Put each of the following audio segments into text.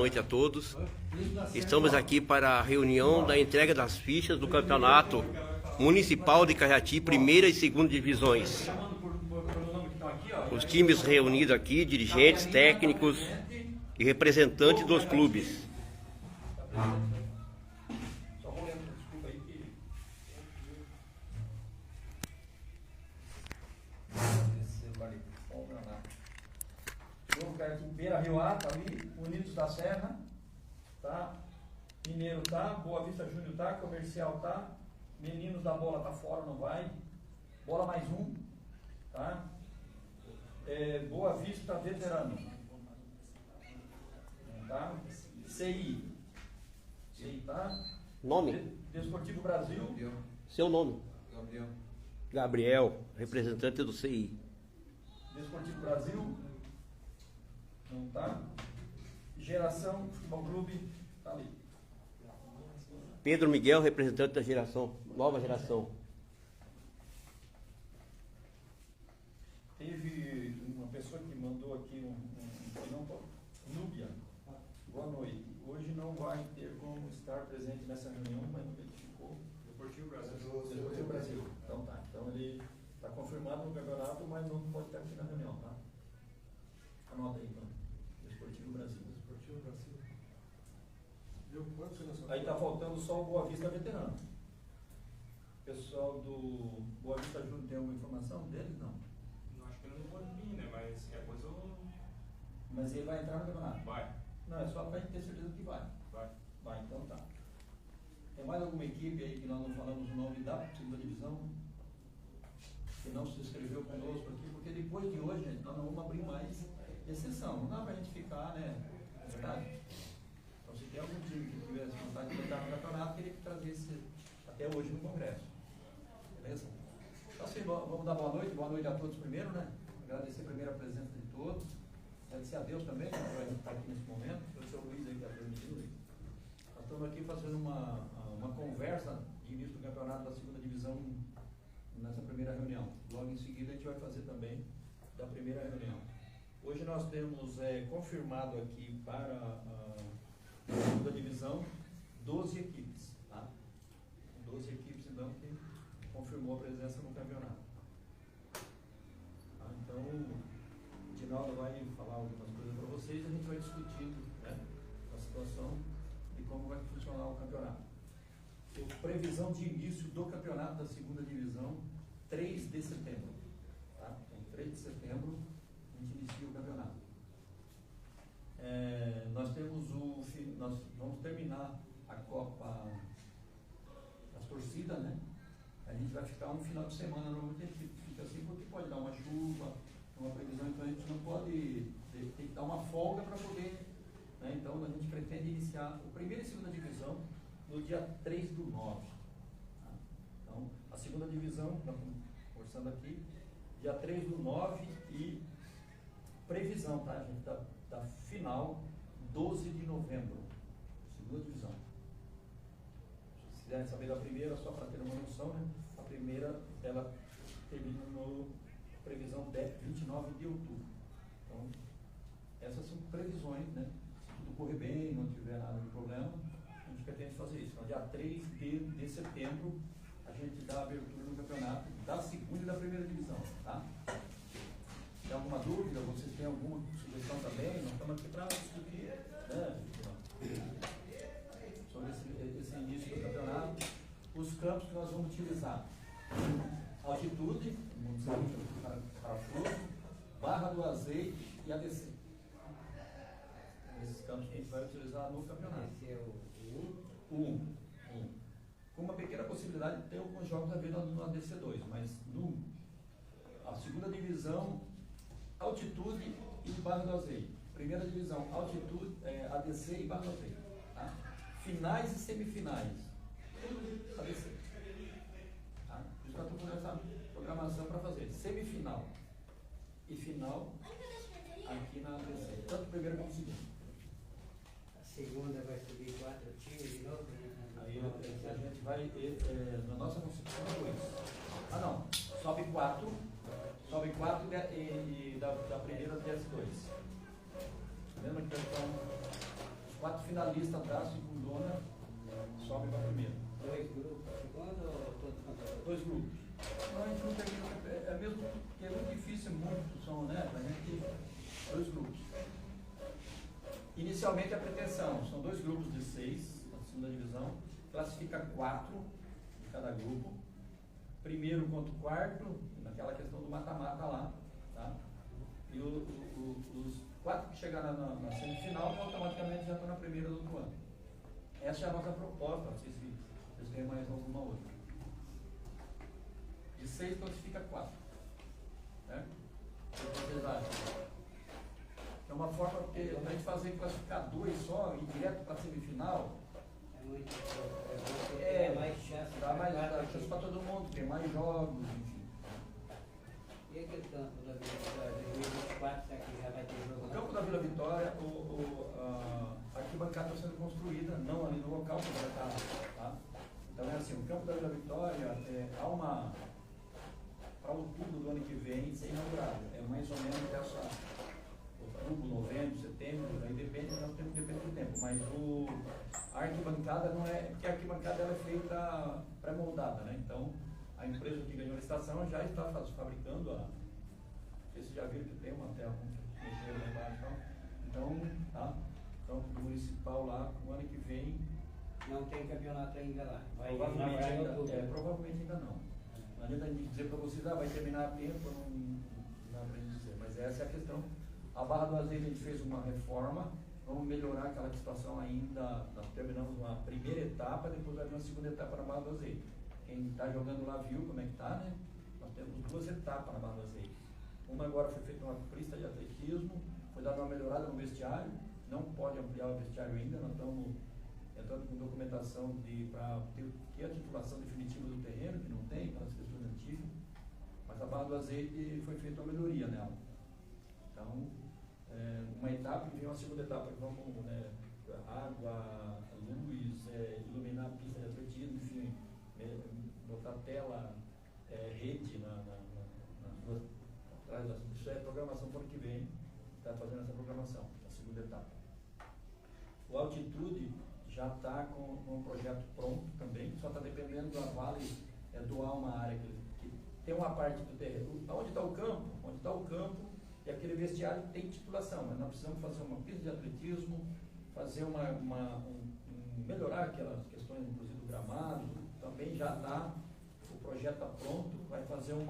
noite a todos. Estamos aqui para a reunião da entrega das fichas do Campeonato Municipal de Cajati, primeira e segunda divisões. Os times reunidos aqui, dirigentes, técnicos e representantes dos clubes. Beira Rio A, tá ali, Unidos da Serra, tá? Mineiro tá, Boa Vista Júnior tá, Comercial tá, Meninos da Bola tá fora, não vai, Bola mais um, tá? Boa Vista Veterano, tá? CI tá? Nome? Desportivo Brasil. Seu nome? Gabriel, representante do CI. Desportivo Brasil. Não tá? Geração Futebol Clube, tá ali. Pedro Miguel, representante da geração, nova geração. Teve uma pessoa que mandou aqui Núbia. Boa noite. Hoje não vai ter como estar presente nessa reunião, mas não identificou. Desportivo Brasil. Desportivo Brasil. Então tá. Então ele está confirmado no campeonato, mas não pode estar aqui na reunião, tá? Anota aí, então. Desportivo Brasil. Desportivo Brasil. Aí tá faltando só o Boa Vista Veterano. Pessoal do Boa Vista Júnior tem alguma informação deles? Não. Não, acho que ele não pode vir, né? Mas qualquer coisa eu... Mas ele vai entrar no campeonato? Vai. Não, é só pra gente ter certeza que vai. Vai, então tá. Tem mais alguma equipe aí que nós não falamos o nome da segunda divisão? Que não se inscreveu conosco aqui? Porque depois de hoje, gente, nós não vamos abrir mais exceção. Não dá pra gente ficar, né? É verdade? Então, se tem algum time que tivesse vontade de entrar no campeonato, teria que trazer esse até hoje no Congresso. Beleza? Então, assim, vamos dar boa noite a todos primeiro, né? Agradecer primeiro a presença de todos. Agradecer a Deus também, né, por a gente estar aqui nesse momento. O seu Luiz aí que está permitindo. Nós estamos aqui fazendo uma conversa de início do campeonato da segunda divisão nessa primeira reunião. Logo em seguida a gente vai fazer também da primeira reunião. Hoje nós temos confirmado aqui para a segunda divisão 12 equipes. Tá? 12 equipes então que confirmou a presença no campeonato. Tá? Então, o Dinaldo vai falar algumas coisas para vocês e a gente vai discutindo, né, a situação de como vai funcionar o campeonato. Previsão de início do campeonato da segunda divisão, 3 de setembro. Tá? Então, 3 de setembro a gente inicia o campeonato. Nós vamos terminar a Copa das torcidas, né? A gente vai ficar um final de semana, normalmente a gente fica assim porque pode dar uma chuva, uma previsão, então a gente não pode, tem que dar uma folga para poder, né? Então a gente pretende iniciar a primeira e segunda divisão no dia 3/9. Tá? Então, a segunda divisão, nós estamos conversando aqui, dia 3/9 e previsão, tá, gente, da final 12 de novembro, segunda divisão. Se quiserem saber da primeira, só para ter uma noção, né? A primeira, ela termina no previsão 29 de outubro. Então, essas são previsões, né? Se tudo correr bem, não tiver nada de problema, a gente pretende fazer isso. No dia 3 de setembro, a gente dá abertura no campeonato da segunda e da primeira divisão, tá? Tem alguma dúvida? Vocês têm alguma sugestão também? Nós estamos aqui para discutir, né, sobre esse início do campeonato. Os campos que nós vamos utilizar: Altitude, Parafuso, Barra do Azeite e ADC. Esses campos que a gente vai utilizar no campeonato. Esse é o 1. Com uma pequena possibilidade de ter alguns jogos a ver no ADC2, mas a segunda divisão, Altitude e Barra do Azeite. Primeira divisão, Altitude, ADC e Barra do Azeite. Tá? Finais e semifinais, tudo ADC. Tá? Por isso que eu estou fazendo essa programação para fazer semifinal e final aqui na ADC, tanto primeiro como segundo. A segunda vai subir 4 times de novo, né? Aí a gente vai, na nossa concepção, é isso. Sobe 4 e da primeira desce 2. Lembra que estão os 4 finalistas da segundona sobem para a primeira. 2 grupos, segundo ou todos contra 2 grupos. Não, a gente não termina, é mesmo que é muito difícil, muitos são, né? A gente 2 grupos. Inicialmente a pretensão, são 2 grupos de 6, na segunda divisão, classifica 4 de cada grupo, primeiro contra o quarto, naquela questão do mata-mata lá, tá? E os 4 que chegaram na semifinal automaticamente já estão na primeira do outro ano. Essa é a nossa proposta, não sei se vocês têm mais alguma outra. De 6 classifica 4. Né? O que vocês acham? É uma forma de a gente fazer classificar 2 só e direto para a semifinal. É muito mais chance. Dá mais chance para todo mundo, tem mais jogos, enfim. E aquele campo da Vila Vitória, 2024, será que já vai ter jogo? O campo da Vila Vitória, a arquibancada está sendo construída, não ali no local, porque já está. Tá? Então é assim, o campo da Vila Vitória há uma. Para outubro do ano que vem ser inaugurado. É mais ou menos outubro, novembro, setembro, aí depende, nós temos depende do tempo. Mas a arquibancada não é. Porque a arquibancada ela é feita pré-moldada, né? Então a empresa que ganhou a licitação já está fabricando a. Vocês já viram que tem uma tela com mexer lá embaixo e tal. Então, tá? Campo municipal lá, no ano que vem. Não tem campeonato ainda lá. Provavelmente ainda não. Não adianta a gente dizer para vocês, vai terminar a tempo, não dá para gente dizer. Mas essa é a questão. A Barra do Azeite a gente fez uma reforma, vamos melhorar aquela situação ainda. Nós terminamos uma primeira etapa, depois vai vir uma segunda etapa na Barra do Azeite. Quem está jogando lá viu como é que está, né? Nós temos 2 etapas na Barra do Azeite. Uma agora foi feita uma pista de atletismo, foi dada uma melhorada no vestiário, não pode ampliar o vestiário ainda, nós estamos entrando com documentação para ter a titulação definitiva do terreno, que não tem, aquelas questões antigas, mas a Barra do Azeite foi feita uma melhoria nela. Então, uma etapa que vem uma segunda etapa, que vamos, né, água, luz, iluminar a pista de atletismo, enfim, botar tela, rede atrás das. Isso é programação para o ano que vem, está fazendo essa programação, a segunda etapa. O Altitude já está com um projeto pronto também, só está dependendo da Vale doar uma área que tem uma parte do terreno. Onde está o campo? Onde está o campo e aquele vestiário tem titulação, mas nós precisamos fazer uma pista de atletismo, fazer melhorar aquelas questões, inclusive do gramado, também já está, o projeto está pronto, vai fazer um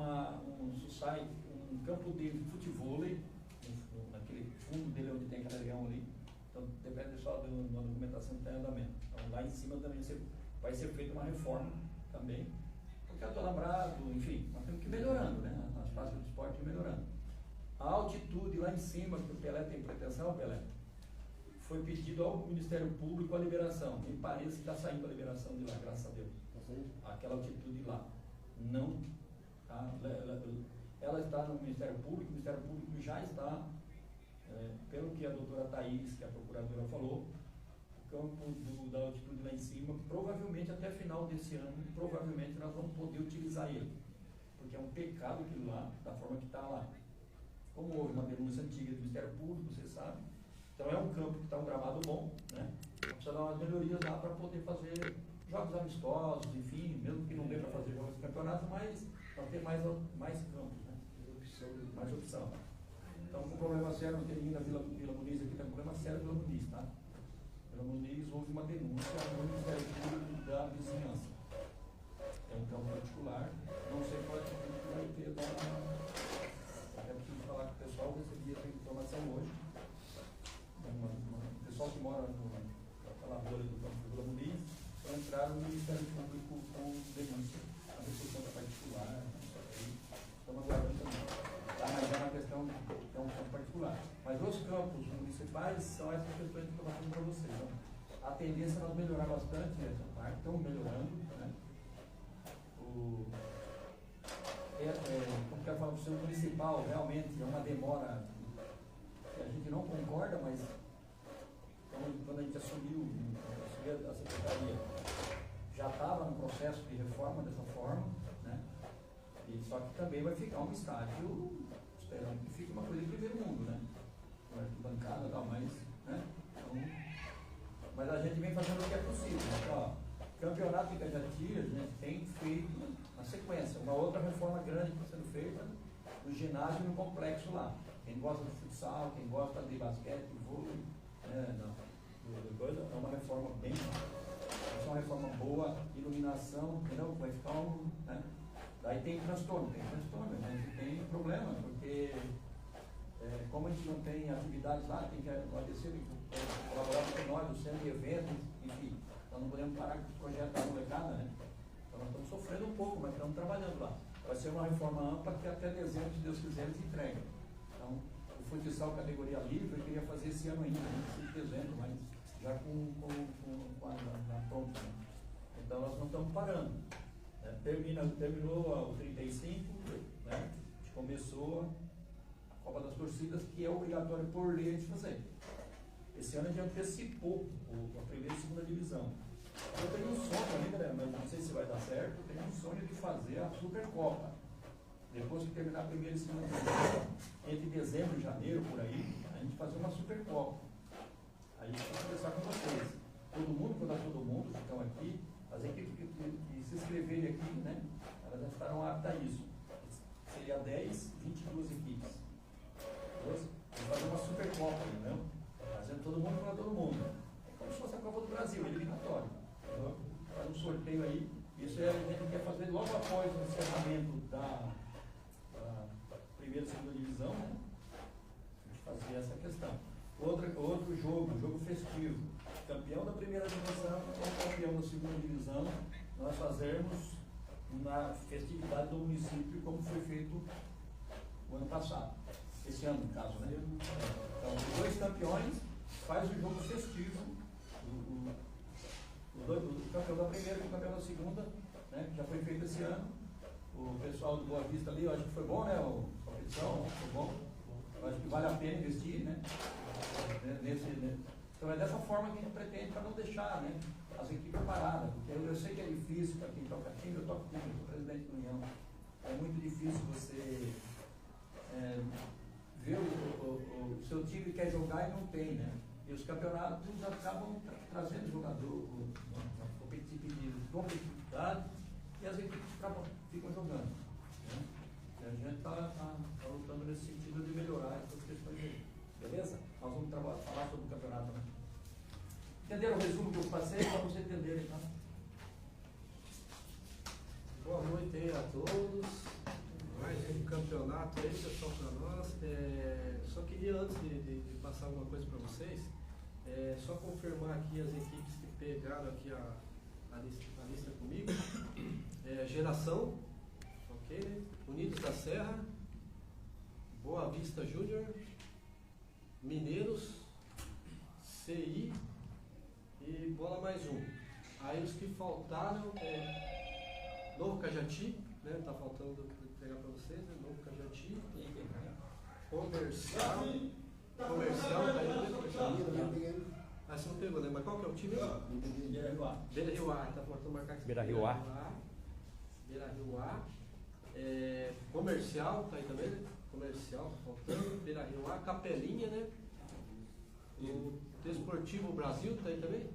campo de futevôlei, naquele fundo dele onde tem aquele avião ali. Então depende só da documentação que está em andamento. Então lá em cima também vai ser feita uma reforma também, porque é alambrado, enfim, nós temos que ir melhorando, né? As praças do esporte melhorando. A altitude lá em cima, que o Pelé tem pretensão, Pelé, foi pedido ao Ministério Público a liberação. Me parece que está saindo a liberação de lá, graças a Deus. Aquela altitude lá. Não. Tá? Ela está no Ministério Público, o Ministério Público já está, pelo que a doutora Thaís, que é a procuradora, falou, o campo da altitude lá em cima, provavelmente até final desse ano, provavelmente nós vamos poder utilizar ele. Porque é um pecado aquilo lá, da forma que está lá. Como houve uma denúncia antiga do Ministério Público, você sabe. Então é um campo que está um gramado bom, né? Precisa dar umas melhorias lá para poder fazer jogos amistosos, enfim, mesmo que não dê para fazer jogos de campeonato, mas para ter mais campos, né? Mais opção. Então, com problema sério, não tem ninguém da Vila Muniz aqui, tem um problema sério Vila Muniz, tá? Vila Muniz houve uma denúncia no Ministério Público da Vizinhança. É um campo particular, não sei qual é o que vai ter até preciso falar com o pessoal, eu recebi essa informação hoje. O pessoal que mora naquela rua do campo de Vila Muniz entraram no Ministério Público com denúncia, a resolução da particular, isso aí. Estamos aguardando também. Tá, mas é uma questão, é um campo particular. Mas os campos municipais são essas questões que eu estou falando para vocês. Então, a tendência é nós melhorar bastante essa parte, estamos melhorando, né? Como quero falar, o seu municipal realmente é uma demora que a gente não concorda, mas quando a gente assumiu a secretaria, já estava no processo de reforma dessa forma, né? E só que também vai ficar um estádio, esperando que fique uma coisa de primeiro mundo, né? Com arquibancada e tal, mas, né? Então, Mas a gente vem fazendo o que é possível. Ó, campeonato de Cajati, a gente tem feito na sequência. Uma outra reforma grande que está sendo feita no ginásio e no complexo lá. Quem gosta de futsal, quem gosta de basquete, de vôlei, é uma reforma bem. Vai ser uma reforma boa, iluminação, entendeu? Vai ficar um. Né? Daí tem transtorno, a gente tem problema, porque como a gente não tem atividades lá, tem que o ADC colaborar com nós, o centro de eventos, enfim, nós não podemos parar com o projeto da molecada, né? Então nós estamos sofrendo um pouco, mas estamos trabalhando lá. Vai ser uma reforma ampla que até dezembro, se Deus quiser, eles entregam. Então, o futsal categoria livre, eu queria fazer esse ano ainda, 25 de dezembro, mas já com a pronta. Né? Então nós não estamos parando. Terminou o 35, né? A gente começou a Copa das Torcidas, que é obrigatório por lei de fazer. Esse ano a gente antecipou a primeira e segunda divisão. Eu tenho um sonho ainda, né? Mas não sei se vai dar certo, eu tenho um sonho de fazer a Supercopa. Depois que terminar a primeira e segunda divisão, entre dezembro e janeiro, por aí, a gente fazer uma Supercopa. Aí a gente vai conversar com vocês. Todo mundo, quando todo mundo que estão aqui, as equipes que se inscreverem aqui, né? Elas já estarão aptas a isso. Seria 10, 22 equipes. Vamos fazer uma Supercopa, entendeu? Fazendo todo mundo para todo mundo. É como se fosse a Copa do Brasil, eliminatório. Faz um sorteio aí. Isso a gente quer fazer logo após o encerramento da primeira e segunda divisão, né? A gente fazer essa questão. Outro jogo festivo. Campeão da primeira divisão ou campeão da segunda divisão, nós fazermos na festividade do município, como foi feito o ano passado. Esse ano, no caso, né? Então, os dois campeões faz o jogo festivo. O campeão da primeira e o campeão da segunda, né? Que já foi feito esse ano. O pessoal do Boa Vista ali, eu acho que foi bom, né? A competição, foi bom. Eu acho que vale a pena investir, né? Então é dessa forma que a gente pretende, para não deixar, né, as equipes paradas, porque eu sei que é difícil para quem toca time, eu toco time, eu sou presidente da União, é muito difícil você ver o seu time quer jogar e não tem, né? E os campeonatos acabam trazendo jogador, uma competitividade, e as equipes ficam jogando. Né? E a gente está lutando nesse sentido de melhorar essas questões aí. Beleza? Nós vamos falar sobre o campeonato, né? Entenderam o resumo que eu passei? Para vocês entenderem, tá? Boa noite aí a todos. Mais um campeonato aí, pessoal, para nós. Só queria, antes de passar alguma coisa para vocês, só confirmar aqui as equipes que pegaram aqui a lista comigo. Geração, ok? Unidos da Serra, Boa Vista Júnior, Mineiros, CI e Bola Mais Um. Aí os que faltaram Novo Cajati, né? Tá faltando pegar para vocês, né? Novo Cajati, Comercial, tá aí, ah, você não pegou, né? Mas qual que é o time? Beira Rio A, tá faltando marcar aqui. Beira Rio A. Beira Rio A. Comercial, tá aí também, né? Comercial, tá faltando. Beira Rio A, Capelinha, né? O Desportivo Brasil, tá aí também?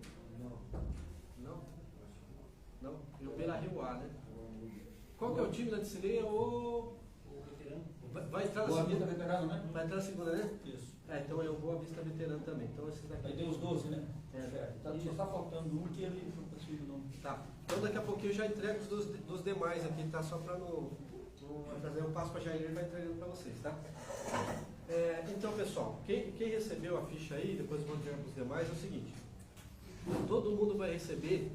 Não. E o Beira Rio A, né? Qual que é o time da Dicileia? Vai entrar na Boa segunda. Vista veterano, né? Vai entrar na segunda, né? Isso. Então é o Boa Vista veterano também. Então esses daqui. Aí tem os 12, né? Certo. Só está faltando um que ele não conseguiu não. Tá. Então daqui a pouquinho eu já entrego os dos demais aqui, tá? Só para não trazer um passo para Jair, ele vai entregando para vocês, tá? Então, pessoal, quem recebeu a ficha aí, depois eu vou entregar para os demais, é o seguinte. Todo mundo vai receber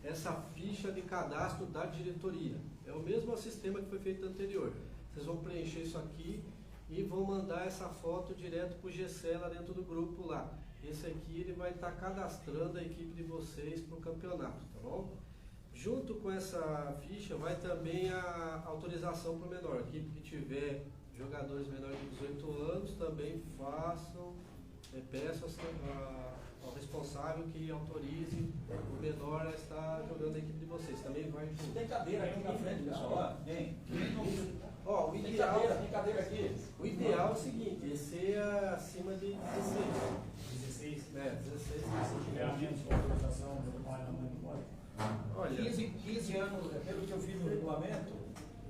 essa ficha de cadastro da diretoria. É o mesmo sistema que foi feito anterior. Vocês vão preencher isso aqui e vão mandar essa foto direto para o GC lá dentro do grupo lá. Esse aqui ele vai estar cadastrando a equipe de vocês para o campeonato, tá bom? Junto com essa ficha vai também a autorização para o menor. A equipe que tiver jogadores menores de 18 anos também façam, peçam ao responsável que autorize o menor a estar jogando a equipe de vocês. Também vai junto. Tem cadeira aqui na frente, pessoal. Tem. Ó, Tem cadeira aqui. O ideal é o seguinte, esse é acima de 16. 16. 16. Se tiver a menos de autorização do pai da mãe, não pode. Olha, 15 anos, pelo que eu fiz no regulamento,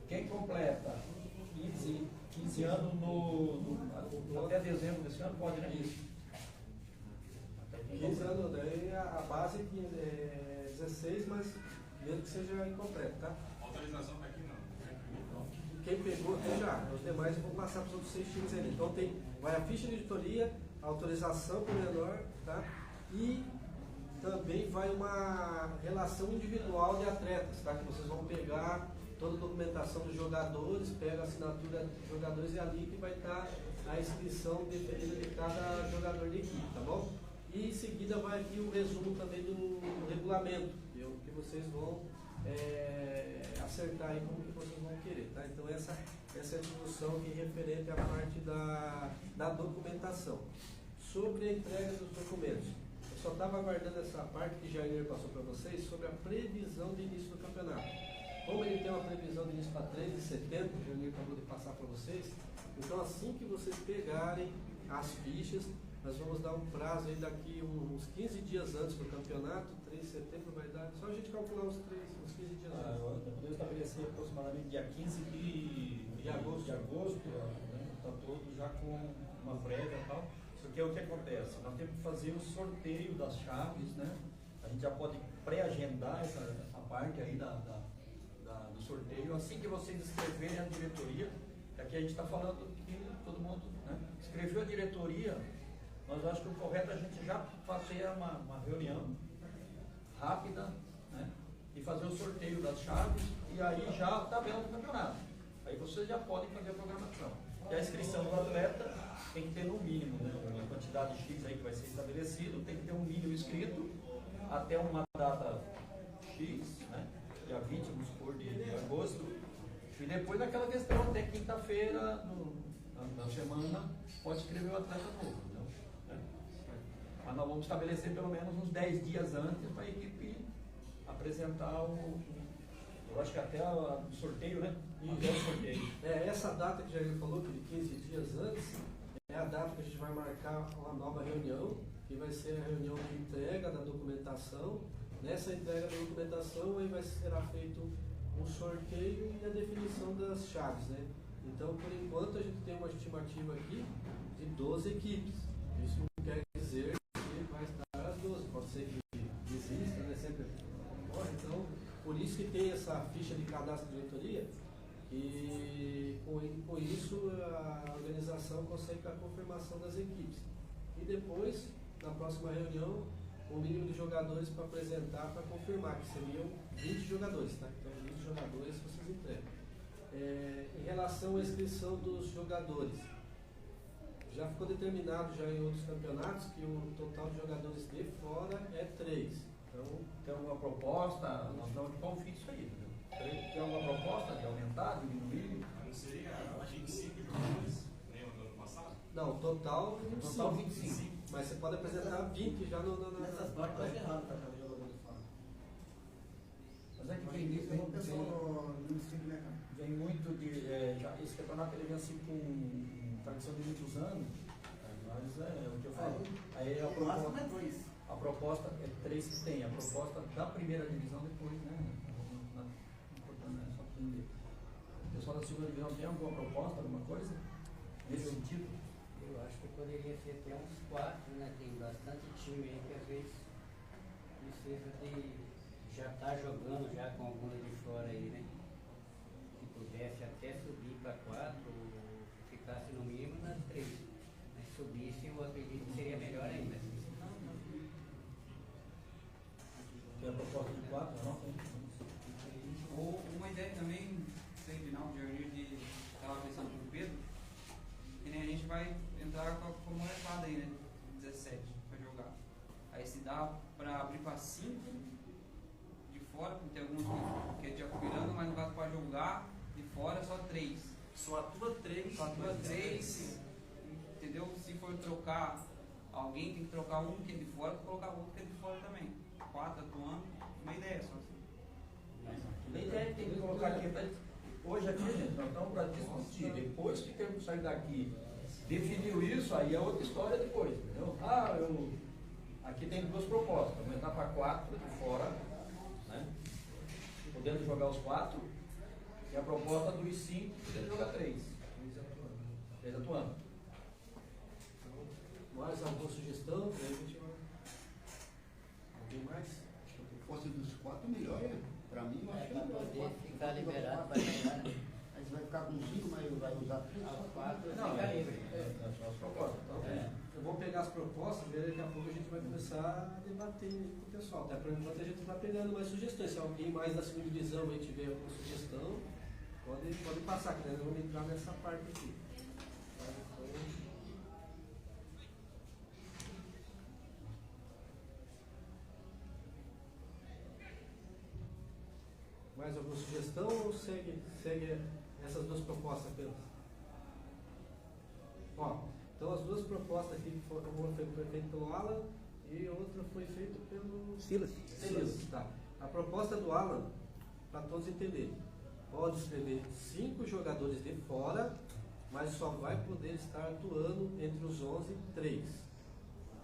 quem completa 15 anos até dezembro desse ano pode, né? isso. 15 anos, daí a base é 16, mas mesmo que seja incompleto, tá? Autorização tá aqui não. Quem pegou até já, os demais eu vou passar para os outros 6 times ali. Então vai a ficha de editoria, a autorização para o menor, tá? E também vai uma relação individual de atletas, tá? Que vocês vão pegar toda a documentação dos jogadores, pega a assinatura dos jogadores e ali que vai estar a inscrição definida de cada jogador de equipe, tá bom? E em seguida vai aqui o resumo também do regulamento, que vocês vão acertar aí como que vocês vão querer, tá? Então essa é a discussão aqui referente à parte da documentação. Sobre a entrega dos documentos, eu só estava aguardando essa parte que Jair passou para vocês sobre a previsão de início do campeonato. Como ele tem uma previsão de início para 3 de setembro, o Jair acabou de passar para vocês, então assim que vocês pegarem as fichas, nós vamos dar um prazo aí daqui uns 15 dias antes do campeonato, 3 de setembro vai dar, só a gente calcular uns 15 dias antes. Podemos estabelecer aproximadamente dia 15 de agosto, né? Está todo já com uma prévia e tal. Porque o que acontece? Nós temos que fazer o sorteio das chaves, né? A gente já pode pré-agendar a parte aí do sorteio. Assim que vocês escreverem a diretoria, aqui a gente está falando que todo mundo, né? Escreveu a diretoria, nós acho que o correto é a gente já fazer uma reunião rápida, né? E fazer o sorteio das chaves e aí já a tabela do campeonato. Aí vocês já podem fazer a programação. E a inscrição do atleta tem que ter no mínimo, né? Uma quantidade X aí que vai ser estabelecido, tem que ter um mínimo inscrito até uma data X, né? Dia 20, vamos supor, de agosto. E depois daquela questão, até quinta-feira, na semana, pode escrever o atleta novo. Né? Mas nós vamos estabelecer pelo menos uns 10 dias antes para a equipe apresentar eu acho que até o sorteio, né? Até o sorteio. Essa data que o Jair falou, que de 15 dias antes, é a data que a gente vai marcar uma nova reunião, que vai ser a reunião de entrega da documentação. Nessa entrega da documentação aí será feito um sorteio e a definição das chaves, né? Então, por enquanto, a gente tem uma estimativa aqui de 12 equipes. Isso não quer dizer que vai estar as 12, pode ser que exista, né? Sempre ocorre. Então, por isso que tem essa ficha de cadastro de diretoria, e com isso a organização consegue a confirmação das equipes. E depois, na próxima reunião, o mínimo de jogadores para apresentar, para confirmar, que seriam 20 jogadores, tá? Então 20 jogadores vocês entregam. Em relação à inscrição dos jogadores, já ficou determinado já em outros campeonatos que o total de jogadores de fora é 3. Então, tem alguma proposta, nós estamos de pau fixo aí, entendeu? Tem alguma proposta de aumentar, diminuir? Não seria 25 jogadores, nem no ano passado? Não, total 25. Total 25. Mas você pode apresentar 20 já Nessas partes vai errado para cada jogador de fora. Mas é que vem muito de. Esse campeonato ele vem assim com tradição de muitos anos, mas é o que eu falo. Aí a proposta é 3 que tem, a proposta da primeira divisão depois, né? Só para entender. O pessoal da segunda divisão tem alguma proposta, alguma coisa? Nesse sentido? Eu acho que poderia ser até uns 4, né? Tem bastante time aí que às vezes precisa de já estar jogando já com alguns de fora aí, né? Se pudesse até subir para 4, ou ficasse no mínimo nas 3. Mas subisse, eu acredito que seria melhor ainda. Tem a proposta de 4, não? Ou uma ideia também, sem final de reunir, de estava pensando com o Pedro, que nem a gente vai entrar com a molecada aí, né? 17 para jogar. Aí se dá para abrir para 5 de fora, porque tem alguns que é de aspirando, mas no caso pode jogar de fora só 3. Só atua 3. Só atua 3, entendeu? Se for trocar alguém, tem que trocar um que é de fora para colocar outro que é de fora também. 4 atuando, uma ideia só assim. Nem ideia tem que colocar aqui. Hoje aqui, gente, nós estamos para discutir. Depois que temos que sair daqui, definiu isso, aí é outra história depois, entendeu? Aqui tem duas propostas, aumentar para 4 de fora, né? Podendo jogar os 4, e a proposta dos 5, podendo jogar 3. 3 atuando. Mais alguma sugestão? Aí a gente vai. Alguém mais? A proposta dos 4 melhor, para mim, eu acho que Para poder ficar liberado para jogar, né? Aí você vai ficar com 5, mas vai usar 3. Aos 4 Não, fica livre. são as propostas. Então, Eu vou pegar as propostas e daqui a pouco a gente vai começar a debater com o pessoal. Até por enquanto a gente está pegando mais sugestões. Se alguém mais da segunda divisão aí tiver alguma sugestão, pode passar, que nós vamos entrar nessa parte aqui. Mais alguma sugestão ou segue essas duas propostas apenas? Ó, então as duas propostas aqui, que foram, uma foi feita pelo Alan e outra foi feita pelo Silas. Silas. Tá. A proposta do Alan, para todos entenderem, pode escrever 5 jogadores de fora, mas só vai poder estar atuando entre os 11 3.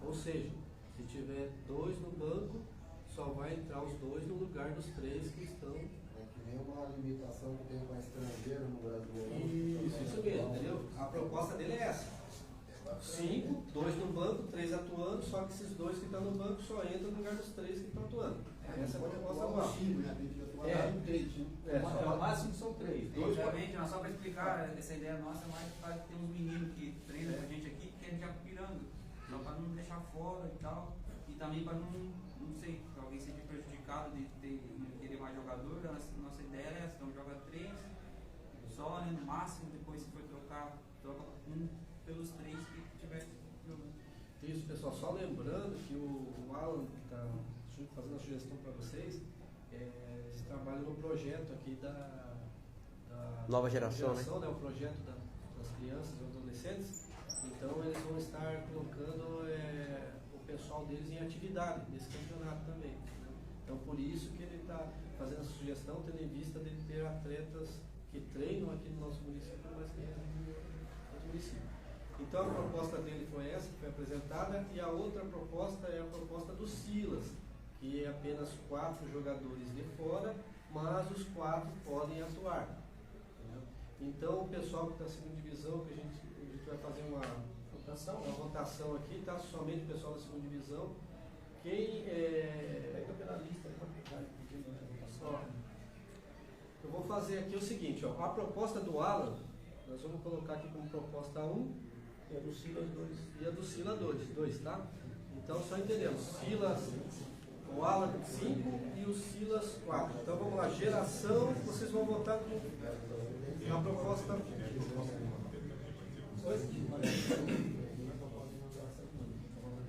Ou seja, se tiver 2 no banco, só vai entrar os 2 no lugar dos 3 que estão. É que nem uma limitação que tem com a estrangeira no Brasil. Isso mesmo, entendeu? A proposta dele é essa. 5, 2 no banco, 3 atuando, só que esses 2 que estão no banco só entram no lugar dos 3 que estão atuando. Essa é a proposta atual. o máximo são 3. Obviamente, só para explicar, essa ideia nossa é mais para ter uns meninos que treinam com a gente aqui, que querem já pirando, só para não deixar fora e tal, e também para não sei, se alguém seja prejudicado de querer mais jogador. Nossa ideia é essa, então joga 3 só, né, no máximo, depois se for troca 1 pelos 3 que tiver jogando. Isso, pessoal. Só lembrando que o Alan, que está fazendo a sugestão para vocês, eles trabalham no projeto aqui da Nova geração, né? O projeto das crianças e adolescentes. Então, eles vão estar colocando o pessoal deles em atividade nesse campeonato também. Né? Então, por isso que ele está fazendo essa sugestão, tendo em vista de ter atletas que treinam aqui no nosso município, mas que no outro município. Então a proposta dele foi essa que foi apresentada, e a outra proposta é a proposta do Silas, que é apenas 4 jogadores de fora, mas os 4 podem atuar. Entendeu? Então o pessoal que está na segunda divisão, que a gente vai fazer uma votação aqui, tá? Somente o pessoal da segunda divisão. Quem Pega pela lista, eu vou fazer aqui o seguinte, ó, a proposta do Alan, nós vamos colocar aqui como proposta 1, e a do Silas 2. e a do Silas 2, tá? Então só entendemos, Silas, o Alan 5 e o Silas 4. Então vamos lá, geração, vocês vão votar na proposta.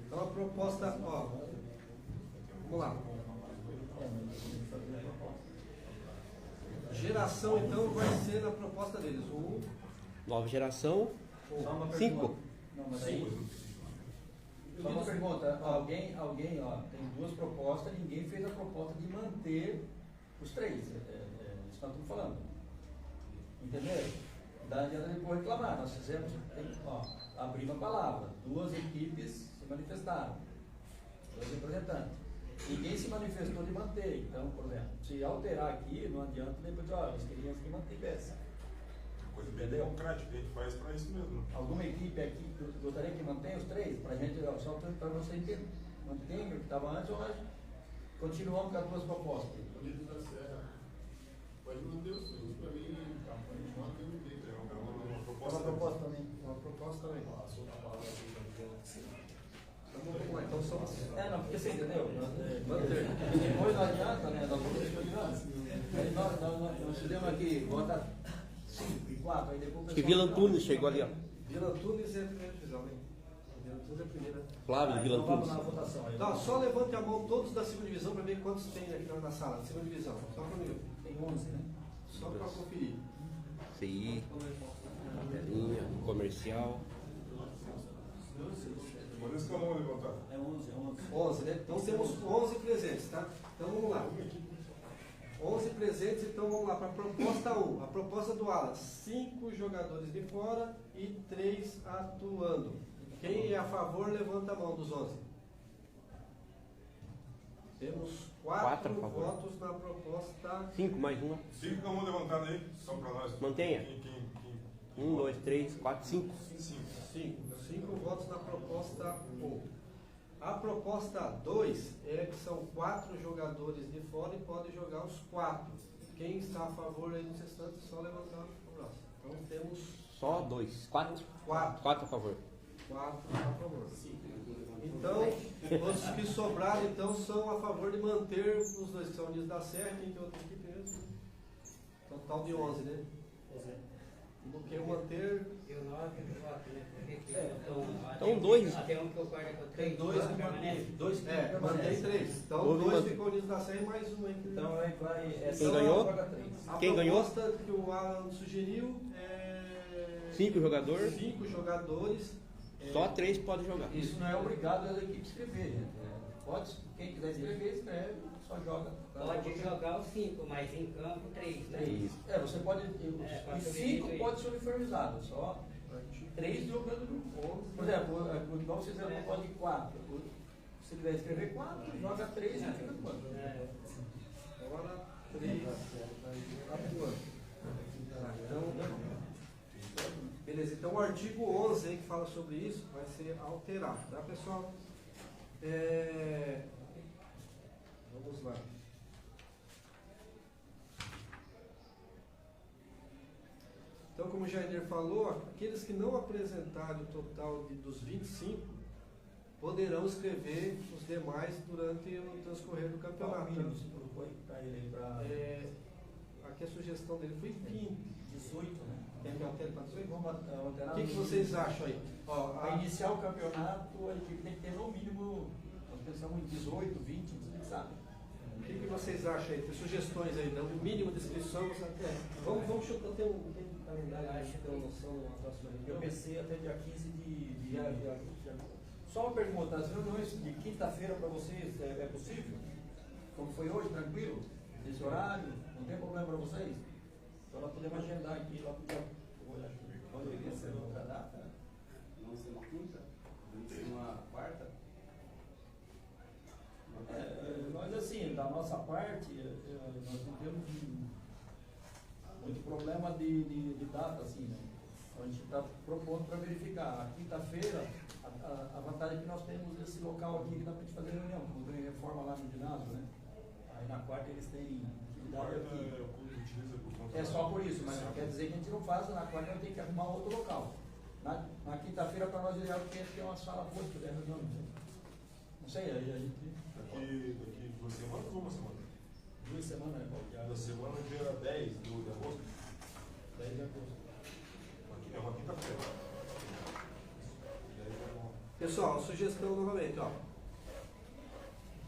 Então a proposta, ó, vamos lá. Geração então vai ser na proposta deles. Nova geração, Só uma 5. pergunta. Não, mas aí, só uma pergunta. Alguém, ó, tem 2 propostas, ninguém fez a proposta de manter os 3. Isso que nós estamos falando. Entenderam? Não adianta depois reclamar. Nós fizemos, abrimos a palavra. 2 equipes se manifestaram. 2 representantes. Ninguém se manifestou de manter. Então, por exemplo, se alterar aqui, não adianta depois, nós queríamos que mantivesse. Coisa bem democrática, a gente faz para isso mesmo. Alguma equipe aqui gostaria que mantenha os 3? Para a gente, só para você entender. Mantém o que estava antes ou nós continuamos com as 2 propostas? Pode manter os 3. Para mim, mantém o jeito. É uma proposta também. Uma proposta também. Então são. Não, porque você entendeu? Depois não adianta, né? Nós vamos discutir. Nós fizemos aqui, vota 5 e 4, aí depois o Acho que pessoal. Vila Antunes chegou ali, ó. Vila Antunes é a primeira divisão, né? Vila Antunes é a primeira. Flávio, Vila Então vamos Antunes. na votação aí. Tá, só levante a mão todos da segunda divisão para ver quantos tem aqui na sala, segunda divisão. Só para mim. Tem 11, né? Só para conferir. CI, Telinha, comercial. Por isso que eu não vou levantar. É 11. 11, né? Então temos 11 presentes, tá? Então vamos lá. 11 presentes, então vamos lá para a proposta 1. A proposta do Alan, 5 jogadores de fora e 3 atuando. Quem é a favor, levanta a mão dos 11. Temos Quatro 4 a favor. votos na proposta. 5 mais uma. 5 com a mão levantada aí, só para nós. Mantenha. Quem? 1, 2, 3, 4, 5. 5 votos na proposta 1. A proposta 2 é que são 4 jogadores de fora e podem jogar os 4. Quem está a favor aí dos restantes, só levantar o braço. Então temos Só 2. 4. 4. 4 a favor. 4 a favor. Então, os que sobraram então são a favor de manter os dois que são Unidos da Serra, quem que é outra equipe mesmo? Total de 11, né? Porque manter. Eu 9, eu voto, né? Então, 2. Até um que eu guardo com 3. Tem 2 que mantém. 2 que Mantém permanecem. 3. Então, Houve 2 uma- ficou Unidos da Serra e mais um aí. Então aí vai. Quem ganhou? A Quem ganhou? proposta que o Alan sugeriu é. 5 jogadores. 5 jogadores. Só 3 podem jogar. Isso não é obrigado a equipe escrever, gente. Pode, quem quiser escrever, escreve, só joga. Pode jogar os 5, mas em campo 3, né? 3. Você pode. pode E ser 5 isso pode ser uniformizado, só 3 jogando. Por exemplo, igual vocês viram no código 4. Se quiser escrever 4, joga 3 e fica quanto? Agora 3. Beleza, então o artigo 11 aí que fala sobre isso vai ser alterado, tá pessoal? Vamos lá. Então, como o Jair falou, aqueles que não apresentarem o total dos 25 poderão escrever os demais durante o transcorrer do campeonato. Você colocou aí para ele para Aqui a sugestão dele foi 20. 18, né? Quer que altere para 18? Vamos alterar. O que vocês acham aí? Para iniciar o campeonato, a equipe tem que ter no mínimo, nós pensamos em 18, 20, vocês sabem. O que vocês acham aí? Tem sugestões aí, o mínimo de inscrição? Vamos chutar, tem um calendário aí, ter uma noção na próxima Eu reunião? pensei até dia 15 de Só uma pergunta, as reuniões de quinta-feira para vocês é possível? Como foi hoje, tranquilo? Nesse horário? Não tem problema para vocês? Então nós podemos agendar aqui lá para quando eu ia ser outra data. Vamos ser uma quinta? Vamos ser uma quarta? Nós assim, da nossa parte, nós não temos muito problema de data, assim, né? Então, a gente está propondo para verificar. A quinta-feira, a vantagem é que nós temos esse local aqui que dá para a gente fazer reunião, como tem reforma lá no ginásio, né? Aí na quarta eles têm atividade aqui. É só por isso, mas não quer dizer que a gente não faz, na quarta nós temos que arrumar outro local. Na quinta-feira para nós é ideal porque a gente tem uma sala boa de poder reunião. Não sei, aí a gente. Daqui 2 semanas ou uma semana? 2 semanas, né? Da semana, dia 10 de agosto. 10 de agosto. É uma quinta-feira. Pessoal, sugestão novamente, ó.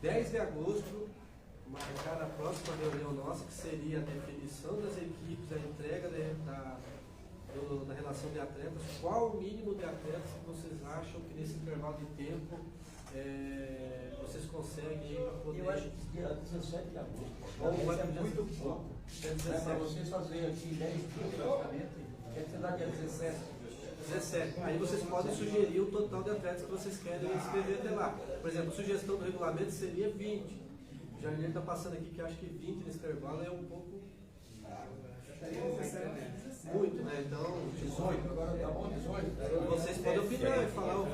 10 de agosto, marcar a próxima reunião nossa, que seria a definição das equipes, a entrega da relação de atletas. Qual o mínimo de atletas que vocês acham que nesse intervalo de tempo vocês conseguem para poder... Eu acho que dia 17 de agosto. Ou É muito pouco. Dia Para 17. vocês fazerem aqui 10 dias praticamente, quer dizer, dá dia 17. 17. Aí vocês podem sugerir o total de atletas que vocês querem inscrever até lá. Por exemplo, a sugestão do regulamento seria 20. O Jardim está passando aqui que acha que 20 nesse intervalo é um pouco... Muito, né? Então... 18, agora tá bom 18. Vocês podem opinar e falar o...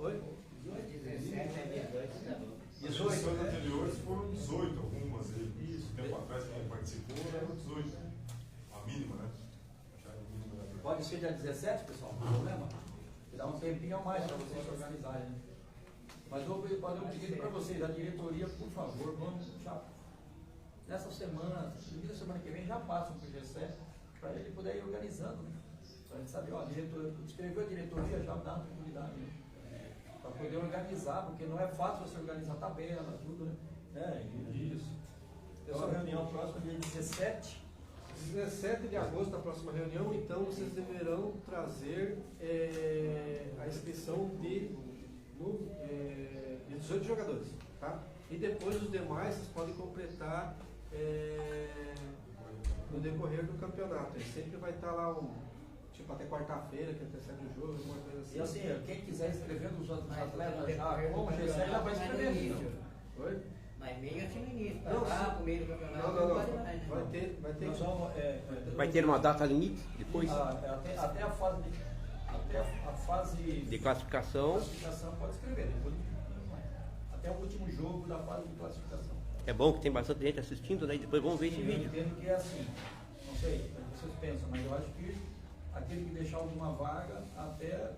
Oi? 17 é 18, tá bom. As edições anteriores foram 18, algumas aí. Isso. Tempo atrás quem participou era 18. A mínima, né? Acharam a mínima. Pode ser dia 17, pessoal, não tem problema. Dá um tempinho a mais para vocês se organizarem. Né? Mas eu vou fazer um pedido para vocês, a diretoria, por favor, vamos já. Nessa semana, na semana que vem, já passam para o G7 para ele poder ir organizando. Né? Para a gente saber, ó, escreveu a diretoria, já dá uma oportunidade. Né? Para poder organizar, porque não é fácil você organizar tabela, tudo, né? Isso. Então, a reunião próxima, dia 17. 17 de agosto, a próxima reunião, então vocês deverão trazer a inscrição de 18 jogadores, tá? E depois os demais vocês podem completar no decorrer do campeonato. Ele sempre vai estar lá tipo até quarta-feira, que antecede o jogo, alguma coisa assim. E assim, quem quiser escrever nos atletas já, como G7 já vai escrever. Oi? Mas meio assim no início, Não, para lá, sim. pro meio do campeonato, Não, não não, vale não. mais, né? Vai ter Nós vamos, Vai ter uma data limite depois até a fase de classificação. classificação pode escrever, depois até o último jogo da fase de classificação. É bom que tem bastante gente assistindo, né? E depois vamos ver esse Eu vídeo. entendo que é assim, não sei, o que vocês pensam, mas eu acho que aquele que deixar alguma vaga até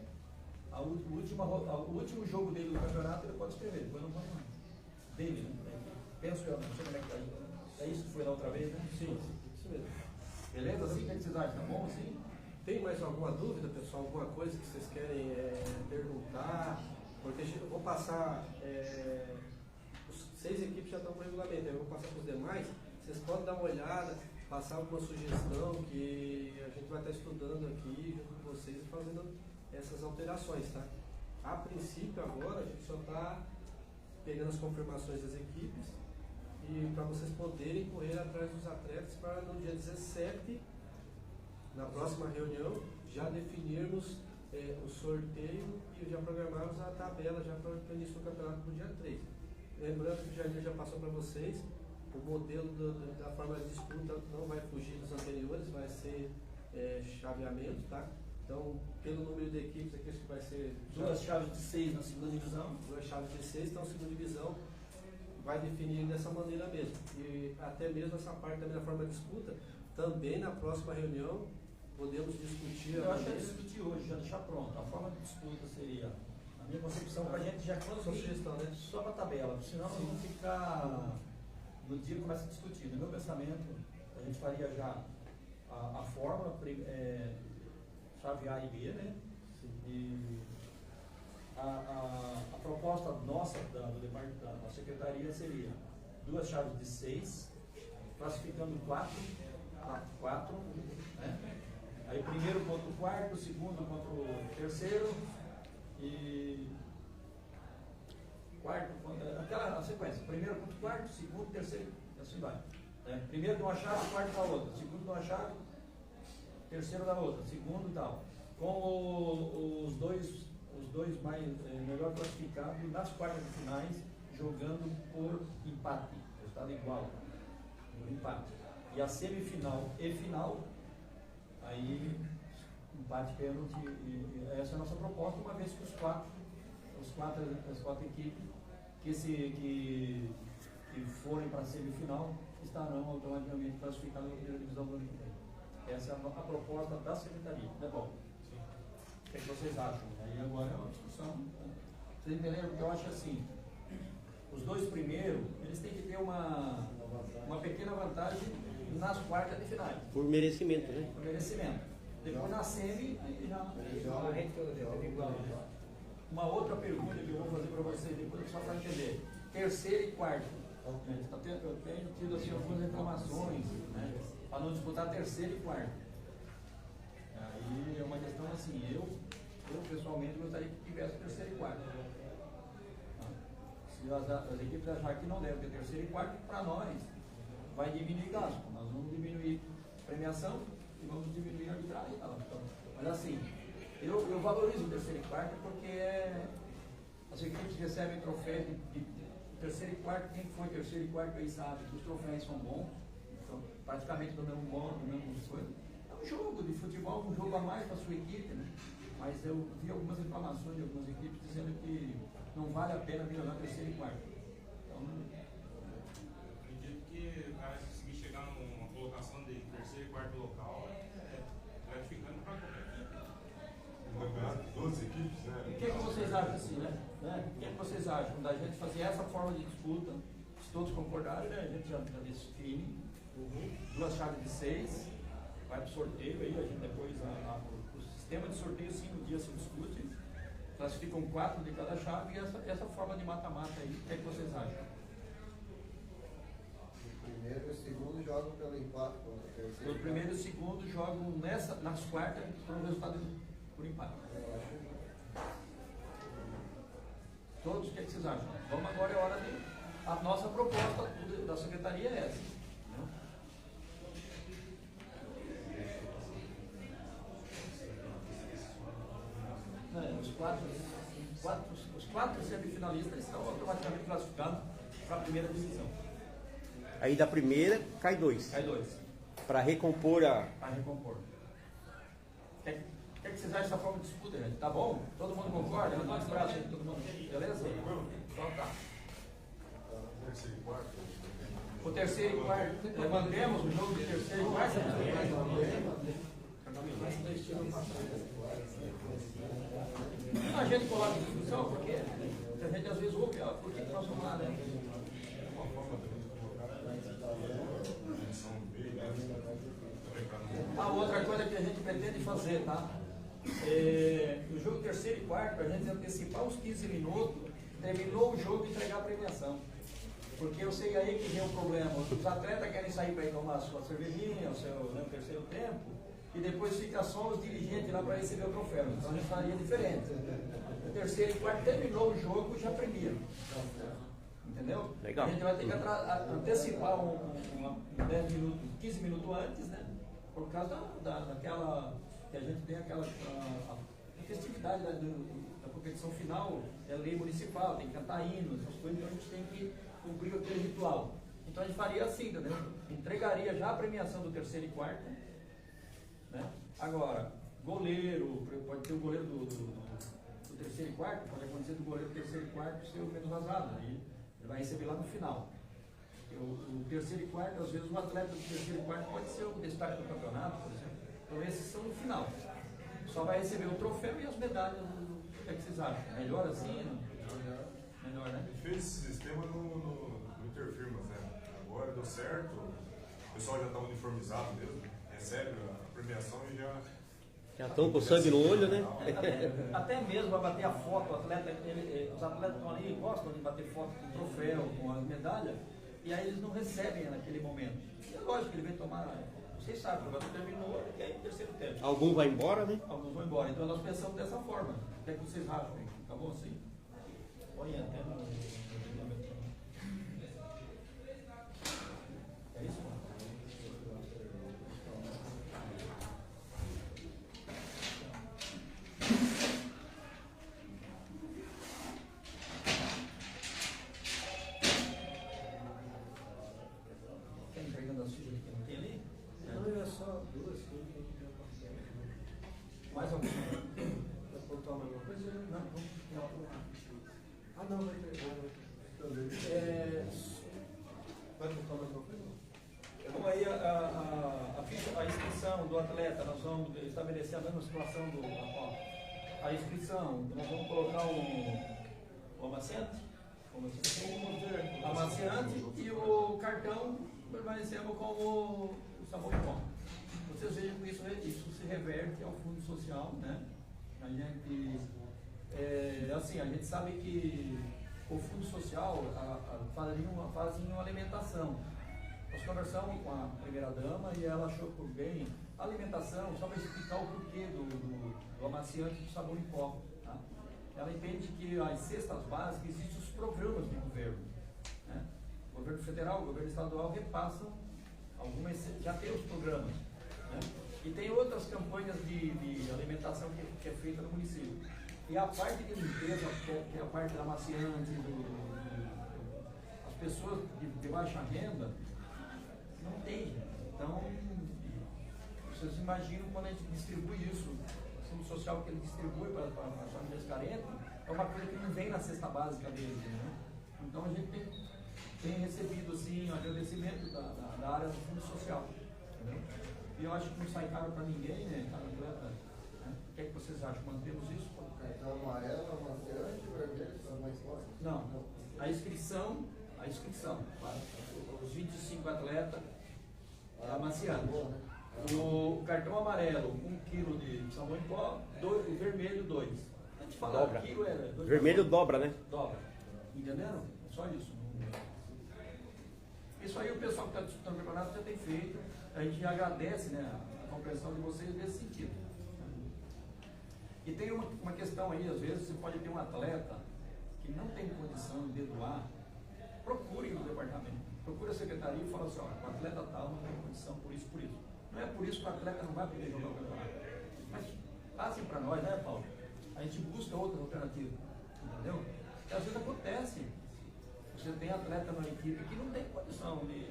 o último jogo dele do campeonato ele pode escrever, depois não pode mais. Dele, né? Penso eu, não sei como é que tá aí. É isso que foi da outra vez, né? Sim, isso mesmo. Beleza? Assim, o que vocês acham? Tá bom assim? Tem mais alguma dúvida, pessoal? Alguma coisa que vocês querem perguntar? Porque eu vou passar. Os 6 equipes já estão com o regulamento, eu vou passar para os demais. Vocês podem dar uma olhada, passar alguma sugestão que a gente vai estar estudando aqui junto com vocês e fazendo essas alterações, tá? A princípio, agora, a gente só está pegando as confirmações das equipes e para vocês poderem correr atrás dos atletas para no dia 17, na próxima reunião, já definirmos o sorteio e já programarmos a tabela já para o início do campeonato no dia 3. Lembrando que o Jair já passou para vocês, o modelo da forma de disputa não vai fugir dos anteriores, vai ser chaveamento, tá? Então, pelo número de equipes aqui, acho que vai ser 2 chaves de 6 na segunda divisão. 2 chaves de 6, então a segunda divisão vai definir dessa maneira mesmo. E até mesmo essa parte também da forma de disputa, também na próxima reunião podemos discutir. Eu acho que é discutir hoje, já deixar pronto. A forma de disputa seria, na minha concepção, para a gente já sugestão, né? só para a tabela, porque senão nós vamos ficar no dia que começa a discutir. No meu pensamento, a gente faria já a fórmula, chave A e B, né? E a proposta nossa do departamento da secretaria seria 2 chaves de 6, classificando 4, né? Aí primeiro contra o quarto, segundo contra o terceiro e quarto, aquela sequência, primeiro contra o quarto, segundo, terceiro, assim vai. Né? Primeiro de uma chave, quarto da outra, segundo de uma chave, terceiro da outra, segundo e tal. Com os dois mais melhor classificados nas quartas de finais, jogando por empate, resultado igual, por empate. E a semifinal e final, aí empate pênalti, e essa é a nossa proposta, uma vez que as quatro equipes que forem para a semifinal estarão automaticamente classificadas na primeira divisão do ano que vem. Essa é a proposta da secretaria, né, Paulo? O que vocês acham? Aí agora é uma discussão. Vocês entenderam? Porque eu acho assim, os 2 primeiros, eles têm que ter uma pequena vantagem nas quartas de finais. Por merecimento, né? Por merecimento. Depois na semi, aí já. Uma outra pergunta que eu vou fazer para vocês depois, só para entender. Terceiro e quarto. Eu tenho tido assim, algumas reclamações, né? Para não disputar terceiro e quarto. Aí é uma questão assim, eu pessoalmente gostaria que tivesse terceiro e quarto. Se as equipes acharem que não devem ter terceiro e quarto, para nós vai diminuir gasto. Nós vamos diminuir premiação e vamos diminuir a arbitragem. Mas assim, eu valorizo o terceiro e quarto porque as equipes recebem troféus de terceiro e quarto. Quem foi terceiro e quarto aí sabe que os troféus são bons, são praticamente do mesmo modo, do mesmo coisa. É um jogo de futebol, um jogo a mais para a sua equipe, né? Mas eu vi algumas reclamações de algumas equipes dizendo que não vale a pena jogar terceiro e quarto. Então, acredito que o cara conseguir chegar numa colocação de terceiro e quarto local é gratificante para qualquer equipe. Um campeonato de 12 equipes, né? o que vocês acham assim, né? O que vocês acham da gente fazer essa forma de disputa? Se todos concordarem, né? A gente já define 2 chaves de 6, vai para o sorteio aí, a gente depois o sistema de sorteio sim no dia se discute, classificam 4 de cada chave e essa forma de mata-mata aí, o que vocês acham? O primeiro e o segundo jogam pelo empate contra o terceiro. O primeiro e o segundo jogam nas quartas por um resultado por empate. Eu acho. Todos, o que vocês acham? Vamos agora, é hora de. A nossa proposta da secretaria é essa. Os quatro semifinalistas estão automaticamente classificados para a primeira divisão. Aí da primeira cai 2. Cai 2. Para recompor a. Para recompor. O que vocês acham dessa forma de disputa, gente? Tá bom? Todo mundo concorda? Levanta os braços aí, todo mundo. Beleza? Então tá. O terceiro e quarto. Mantemos o jogo de terceiro e quarto? A gente coloca em discussão porque a gente às vezes ouve, por que nós vamos lá, né? A outra coisa que a gente pretende fazer, tá? No jogo terceiro e quarto, a gente antecipar uns 15 minutos, terminou o jogo e entregar a premiação. Porque eu sei aí que vem um problema. Os atletas querem sair para ir tomar a sua cervejinha, o seu terceiro tempo, e depois fica só os dirigentes lá para receber o troféu. Então a gente faria diferente. O terceiro e quarto terminou o jogo e já premia. Entendeu? Legal. A gente vai ter que antecipar 10 minutos, 15 minutos antes, né? Por causa daquela. Que a gente tem aquela. A festividade da competição final, é lei municipal, tem que cantar hinos, essas coisas, então a gente tem que cumprir aquele ritual. Então a gente faria assim, entendeu? Entregaria já a premiação do terceiro e quarto. Né? Agora, goleiro, pode ter o goleiro do terceiro e quarto, pode acontecer do goleiro do terceiro e quarto ser o menos vazado, aí ele vai receber lá no final. O terceiro e quarto, às vezes o atleta do terceiro e quarto pode ser o destaque do campeonato, por exemplo. Então esses são no final. Só vai receber o troféu e as medalhas. O que é que vocês acham? Melhor assim? Melhor, né? A gente fez esse sistema no Interfirmas, né? Agora deu certo, o pessoal já está uniformizado mesmo, recebe a premiação e já. Já estão com sangue no olho, né? Até mesmo vai bater a foto, os atletas estão ali, gostam de bater foto com o troféu, com as medalhas, e aí eles não recebem naquele momento. E é lógico que ele vem tomar. Vocês sabem, o jogador terminou e aí terceiro tempo. Alguns vão embora, né? Alguns vão embora. Então nós pensamos dessa forma. O que é que vocês acham? Tá bom assim? Põe até no regulamento. É isso? Quer entregando as fichas que não tem ali? Não, é só duas. Mais alguma? Vai contar mais alguma coisa? Não. Ah, não, vai ter. Vai contar mais alguma coisa? Então aí a inscrição do atleta, nós vamos estabelecer a mesma situação a inscrição, nós vamos colocar o amaciante, e o cartão permanecemos como o sabor em pó. Vocês vejam que isso se reverte ao fundo social, né? A gente, assim, a gente sabe que o fundo social fazem uma alimentação. Nós conversamos com a primeira dama e ela achou por bem a alimentação, só para explicar o porquê do amaciante do sabor em pó. Tá? Ela entende que as cestas básicas existem os programas de governo. Né? O governo federal, o governo estadual repassam algumas, já tem os programas. Né? E tem outras campanhas de alimentação que é feita no município. E a parte de limpeza, que é a parte da amaciante, as pessoas de baixa renda, não tem. Então, vocês imaginam quando a gente distribui isso, o fundo social que ele distribui para as famílias carentes, é uma coisa que não vem na cesta básica deles. Né? Então, a gente tem recebido assim, agradecimento da área do fundo social. Entendeu? E eu acho que não sai caro para ninguém, né? Cada atleta. Né? O que é que vocês acham? Mantemos isso? Cartão amarelo, amaciante, vermelho, são mais fortes? Não. A inscrição, os 25 atletas é amaciante. O cartão amarelo, 1 kg de sabão em pó, o vermelho, 2. A gente fala, Dobra. quilo era 2. Vermelho dobra, né? Dobra. Entenderam? É só isso. Isso aí o pessoal que está disputando o campeonato já tem feito. A gente agradece, né, a compreensão de vocês nesse sentido. E tem uma questão aí, às vezes, você pode ter um atleta que não tem condição de doar, procure no departamento, procure a secretaria e fala assim, ó, o atleta tal não tem condição por isso. Não é por isso que o atleta não vai poder jogar o campeonato. Mas passem para nós, né, Paulo? A gente busca outras alternativas, entendeu? E às vezes acontece. Você tem atleta na equipe que não tem condição de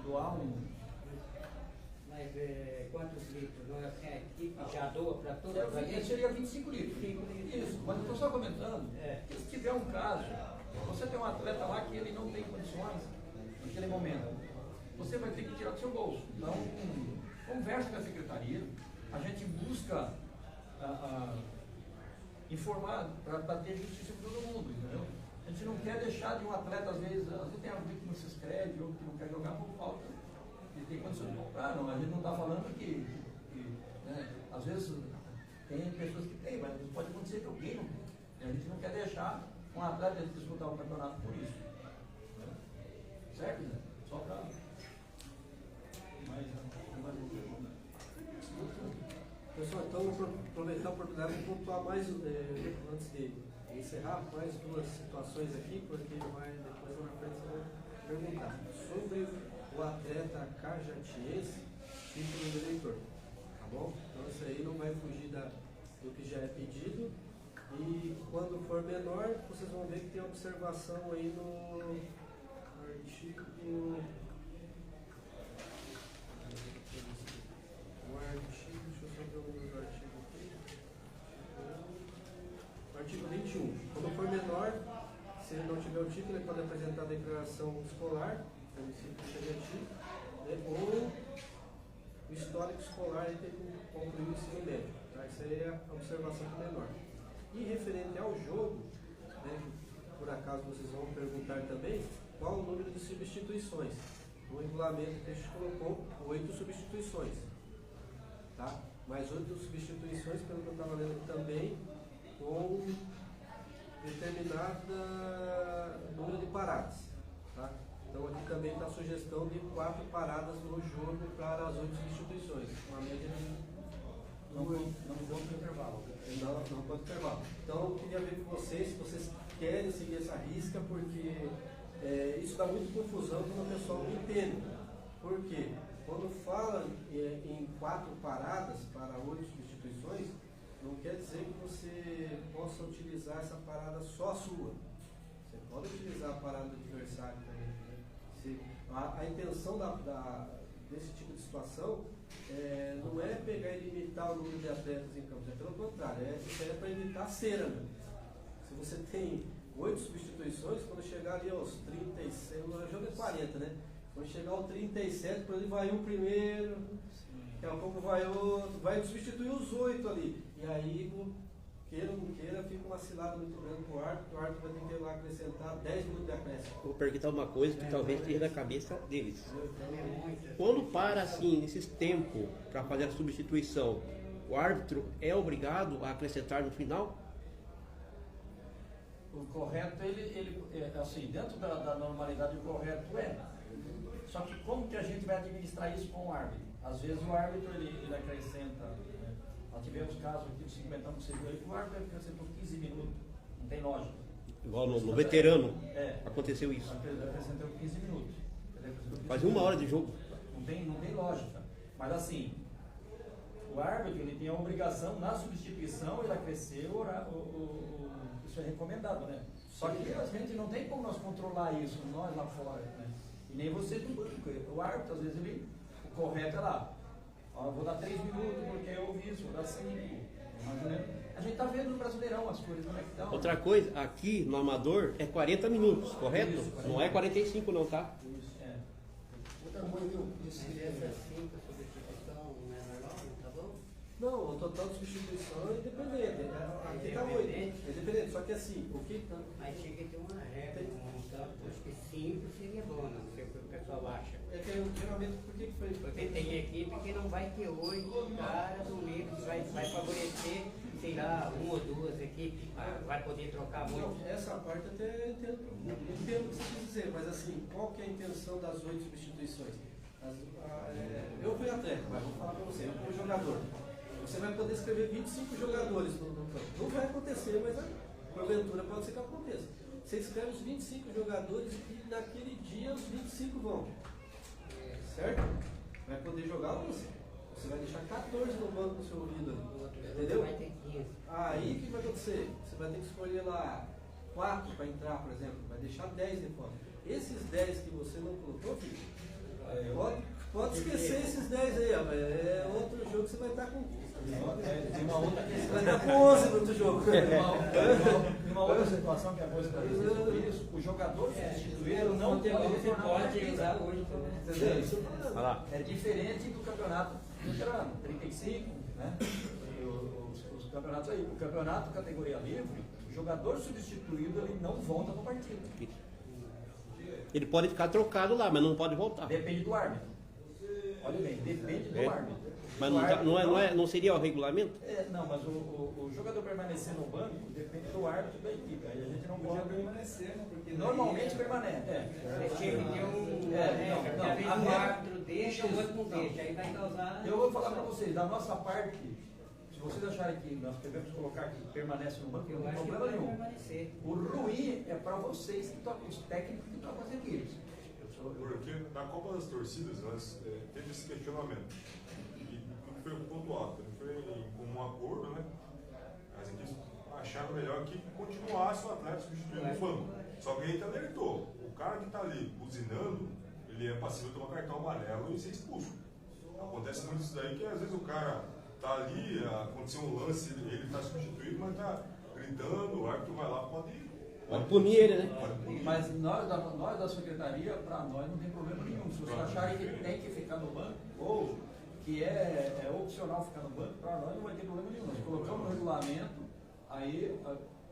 doar Mas quantos litros? Não é assim, a equipe já doa para todas as Seria equipes? 25 litros. 5 litros. Isso, mas eu estou só comentando que se tiver um caso, você tem um atleta lá que ele não tem condições naquele momento, você vai ter que tirar do seu bolso. Então, converse com a secretaria, a gente busca informar para ter justiça para todo mundo, entendeu? A gente não quer deixar de um atleta, às vezes tem alguém que não se inscreve ou que não quer jogar por falta de ter condições de comprar, não. A gente não está falando que né, às vezes tem pessoas que têm, mas pode acontecer que alguém não tem. E a gente não quer deixar um atleta disputar o campeonato por isso. Né? Certo, né? Só para. Pessoal, então vou aproveitar a oportunidade de pontuar mais, antes de encerrar, mais duas situações aqui, porque depois lá na frente você vai perguntar sobre o atleta cajatiense, título do eleitor, tá bom? Então isso aí não vai fugir do que já é pedido, e quando for menor, vocês vão ver que tem observação aí no artigo... Artigo 21. Quando for menor, se ele não tiver o título, ele pode apresentar a declaração escolar, do município de Cajati, né, ou o histórico escolar e ter concluído o ensino médio. Tá? Isso aí é a observação do menor. E referente ao jogo, né, por acaso vocês vão perguntar também, qual o número de substituições. No regulamento que a gente colocou 8 substituições. Tá? Mais 8 substituições, pelo que eu estava lendo também, com determinado número de paradas. Tá? Então aqui também está a sugestão de 4 paradas no jogo para as 8 substituições. Uma média de Não pode intervalo. não pode intervalo. Então eu queria ver com vocês, se vocês querem seguir essa risca, porque isso dá muita confusão quando o pessoal não entende. Por quê? Quando fala em 4 paradas para 8 substituições, não quer dizer que você possa utilizar essa parada só a sua. Você pode utilizar a parada do adversário também. Né? A intenção desse tipo de situação não é pegar e limitar o número de atletas em campo, é pelo contrário, é para evitar cera. Né? Se você tem 8 substituições, quando chegar ali aos 36, o jogo é 40, né? Quando chegar ao 37, por exemplo, vai um primeiro, daqui a pouco vai outro, vai substituir os 8 ali. E aí, queira ou não queira, fica uma cilada muito grande para o árbitro vai ter que ir lá acrescentar 10 minutos de acréscimo. Vou perguntar uma coisa que talvez esteja na cabeça deles. Quando para assim, nesses tempos, para fazer a substituição, o árbitro é obrigado a acrescentar no final? O correto, ele assim, dentro da normalidade, o correto é. Só que como que a gente vai administrar isso com o árbitro? Às vezes o árbitro ele acrescenta, né? Nós tivemos casos aqui, 50 anos, que o árbitro acrescentou 15 minutos, não tem lógica. Igual no veterano, aconteceu isso. Acrescentou 15 minutos. Quase 1 hora de jogo. Não tem lógica. Mas assim, o árbitro ele tem a obrigação, na substituição, ele acrescer isso é recomendado, né? Só que a gente não tem como nós controlar isso, nós lá fora, né? E nem você do banco. O árbitro, às vezes, o correto é lá. Eu vou dar 3 minutos porque eu ouvi isso, vou dar 5. A gente está vendo no Brasileirão as coisas, como é que estão. Outra coisa, aqui no Amador é 40 minutos, correto? Isso, 40. Não é 45 não, tá? Isso, Outra coisa que eu disse Mas essa 5 substituição não é normal, tá bom? Não, o total de substituição é independente. Aqui está 8. É independente, só que assim, o que. Mas tinha que ter uma regra, um tanto, acho que 5 seria bom, não sei o que o pessoal acha. É que geralmente, por que foi? Porque tem equipe que não vai ter 8 caras no meio, que vai favorecer, sei lá, 1 ou 2 equipes, vai poder trocar muito. Não, essa parte até entendo o que você quis dizer, mas assim, qual que é a intenção das 8 substituições? Eu fui atleta, mas vou falar para você, eu fui jogador. Você vai poder escrever 25 jogadores no campo. Não vai acontecer, mas porventura pode ser que aconteça. Você escreve os 25 jogadores e naquele dia os 25 vão. Certo? Vai poder jogar 11. Você vai deixar 14 no banco do seu ídolo. Entendeu? Vai ter 15. Aí o que vai acontecer? Você vai ter que escolher lá 4 para entrar, por exemplo, vai deixar 10 de fora. Esses 10 que você não colocou, filho, pode esquecer esses 10 aí, ó, é outro jogo que você vai estar com. Tem uma outra Você questão. vai estar com 11 no outro jogo. Tem uma outra situação que é boa esclarecer sobre isso. O jogador substituído não pode retornar para a pode partida. usar hoje. Entendeu? Isso Olha lá. é diferente do campeonato veterano, 35, né? Os campeonatos aí. O campeonato categoria livre, o jogador substituído ele não volta para a partida. Ele pode ficar trocado lá, mas não pode voltar. Depende do árbitro. Olha bem, depende do É. árbitro. Mas O árbitro não seria o regulamento? Não, mas o jogador permanecer no banco depende do árbitro da equipe. Aí a gente não Podia pode. permanecer, né? Porque Normalmente permanece. Você tinha que ter um. Não, Às vezes a o regra- árbitro deixa, o outro não Não. deixa. Aí vai causar. Eu vou falar para vocês, da nossa parte, se vocês acharem que nós devemos colocar que permanece no banco, não Eu tem acho que problema vai nenhum. permanecer. O ruim é para vocês, que tocam, os técnicos que tocam as equipes. Porque na Copa das Torcidas nós teve esse questionamento. E não foi pontuado, não foi em comum acordo, né? As equipes acharam melhor que continuasse o atleta substituindo no banco. Só que a gente alertou. O cara que está ali buzinando, ele é passível de tomar cartão amarelo e ser expulso. Acontece muito isso daí, que às vezes o cara está ali, aconteceu um lance, ele está substituído, mas está gritando, o árbitro vai lá, pode punir ele, né? Mas nós da secretaria, para nós não tem problema nenhum. Se vocês acharem que tem que ficar no banco, ou que é opcional ficar no banco, para nós não vai ter problema nenhum. Nós colocamos no regulamento, aí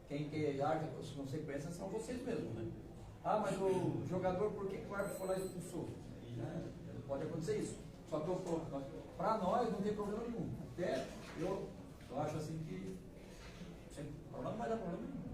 quem arca com as consequências são vocês mesmos, né? Ah, mas o jogador, por que o árbitro foi lá e expulsou? Pode acontecer isso. Só que para nós não tem problema nenhum. Até eu acho assim que para nós não vai dar problema nenhum.